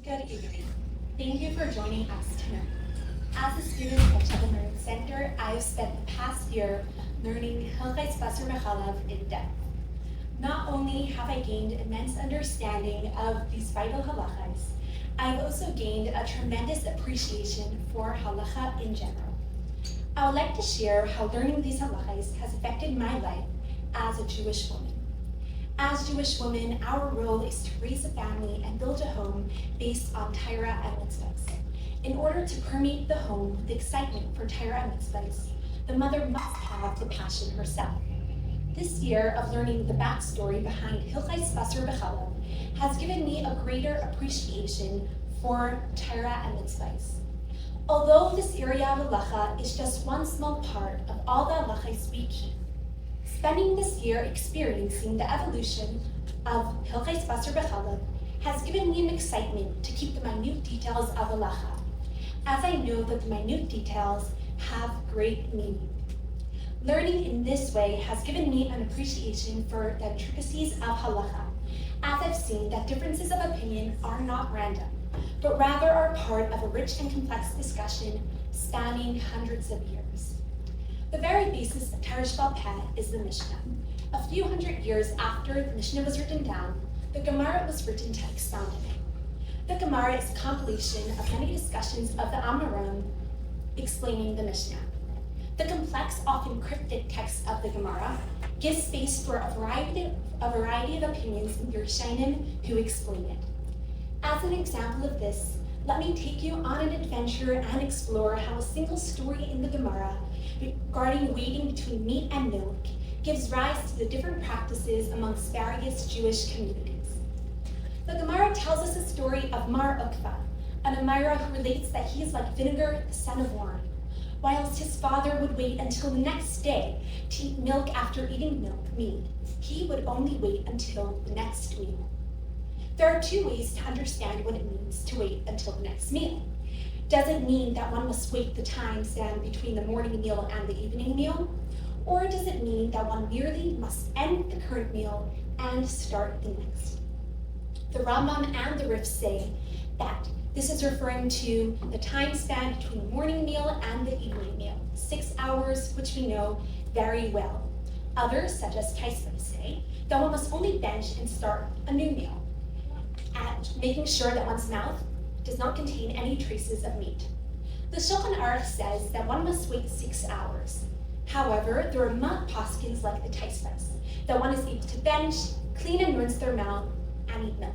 Good evening. Thank you for joining us tonight. As a student at Chevron Learning Center, I have spent the past year learning Halacha Basar Mechalav in depth. Not only have I gained immense understanding of these vital halachas, I've also gained a tremendous appreciation for halacha in general. I would like to share how learning these halachas has affected my life as a Jewish woman. As Jewish women, our role is to raise a family and build a home based on Torah and mitzvahs. In order to permeate the home with excitement for Torah and mitzvahs, the mother must have the passion herself. This year of learning the backstory behind Hilchos Basar B'Chalav has given me a greater appreciation for Torah and mitzvahs. Although this area of halacha is just one small part of all the halachas we keep, spending this year experiencing the evolution of Hilchos Basar B'Chalav has given me an excitement to keep the minute details of halacha, as I know that the minute details have great meaning. Learning in this way has given me an appreciation for the intricacies of halacha, as I've seen that differences of opinion are not random, but rather are part of a rich and complex discussion spanning hundreds of years. The very basis of Torah Sheba'al Peh is the Mishnah. A few hundred years after the Mishnah was written down, the Gemara was written to expound on it. The Gemara is a compilation of many discussions of the Amoraim explaining the Mishnah. The complex, often cryptic text of the Gemara gives space for a variety of opinions in Rishonim who explain it. As an example of this, let me take you on an adventure and explore how a single story in the Gemara regarding waiting between meat and milk gives rise to the different practices amongst various Jewish communities. The Gemara tells us a story of Mar Ukva, an Amira who relates that he is like vinegar, the son of wine. Whilst his father would wait until the next day to eat milk after eating meat, he would only wait until the next meal. There are two ways to understand what it means to wait until the next meal. Does it mean that one must wait the time span between the morning meal and the evening meal? Or does it mean that one merely must end the current meal and start the next? The Rambam and the Rif say that this is referring to the time span between the morning meal and the evening meal, 6 hours, which we know very well. Others, such as Tosfos, say that one must only bench and start a new meal, and making sure that one's mouth does not contain any traces of meat. The Shulchan Aruch says that one must wait 6 hours. However, there are not paskins like the Tosfos, that one is able to bench, clean and rinse their mouth, and eat milk.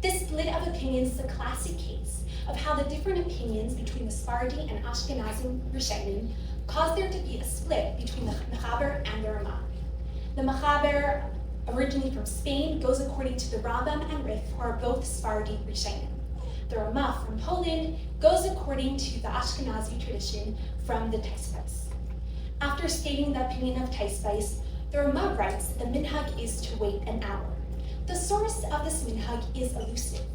This split of opinions is a classic case of how the different opinions between the Sephardi and Ashkenazi Rishonim caused there to be a split between the Mechaber and the Ramah. The Mechaber, originally from Spain, goes according to the Rambam and Rif, who are both Sephardi Rishonim. The Ramah from Poland goes according to the Ashkenazi tradition from the Tosfos. After stating the opinion of Tosfos, the Ramah writes that the minhag is to wait an hour. The source of this minhag is elusive.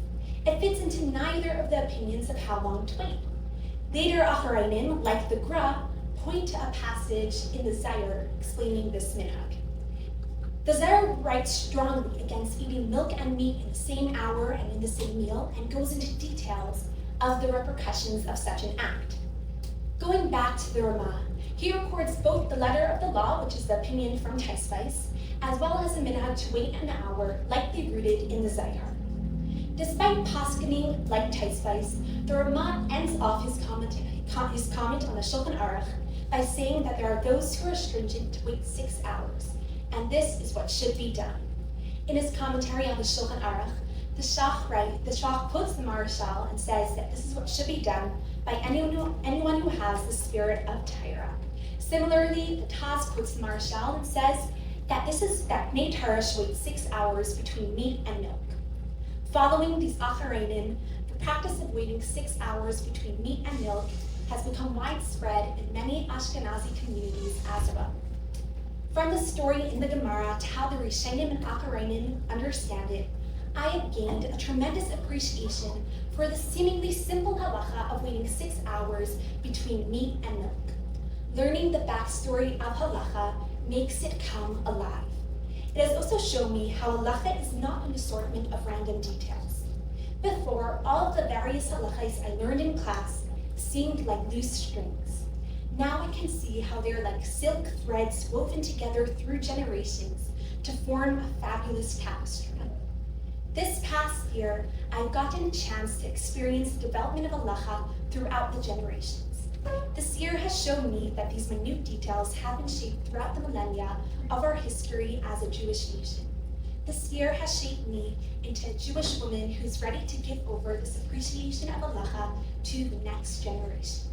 It fits into neither of the opinions of how long to wait. Later Acharayim, like the Gra, point to a passage in the Zayar explaining this minhag. The Zayar writes strongly against eating milk and meat in the same hour and in the same meal, and goes into details of the repercussions of such an act. Going back to the Ramah, he records both the letter of the law, which is the opinion from Tosfos, as well as a minhag to wait an hour, likely rooted in the Zayar. Despite paskening like Tosfos, the Ramah ends off his comment on the Shulchan Aruch by saying that there are those who are stringent to wait 6 hours, and this is what should be done. In his commentary on the Shulchan Aruch, the Shach quotes the Maharshal and says that this is what should be done by anyone who has the spirit of Torah. Similarly, the Taz quotes the Maharshal and says that Bnei Torah should wait 6 hours between meat and milk. Following these Acharayim, the practice of waiting 6 hours between meat and milk has become widespread in many Ashkenazi communities as well. From the story in the Gemara to how the Rishonim and Acharayim understand it, I have gained a tremendous appreciation for the seemingly simple halacha of waiting 6 hours between meat and milk. Learning the backstory of halacha makes it come alive. It has also shown me how halacha is not an assortment of random details. Before, all of the various halachas I learned in class seemed like loose strings. Now I can see how they're like silk threads woven together through generations to form a fabulous tapestry. This past year, I've gotten a chance to experience the development of halacha throughout the generations. This year has shown me that these minute details have been shaped throughout the millennia of our history as a Jewish nation. This year has shaped me into a Jewish woman who's ready to give over this appreciation of halacha to the next generation.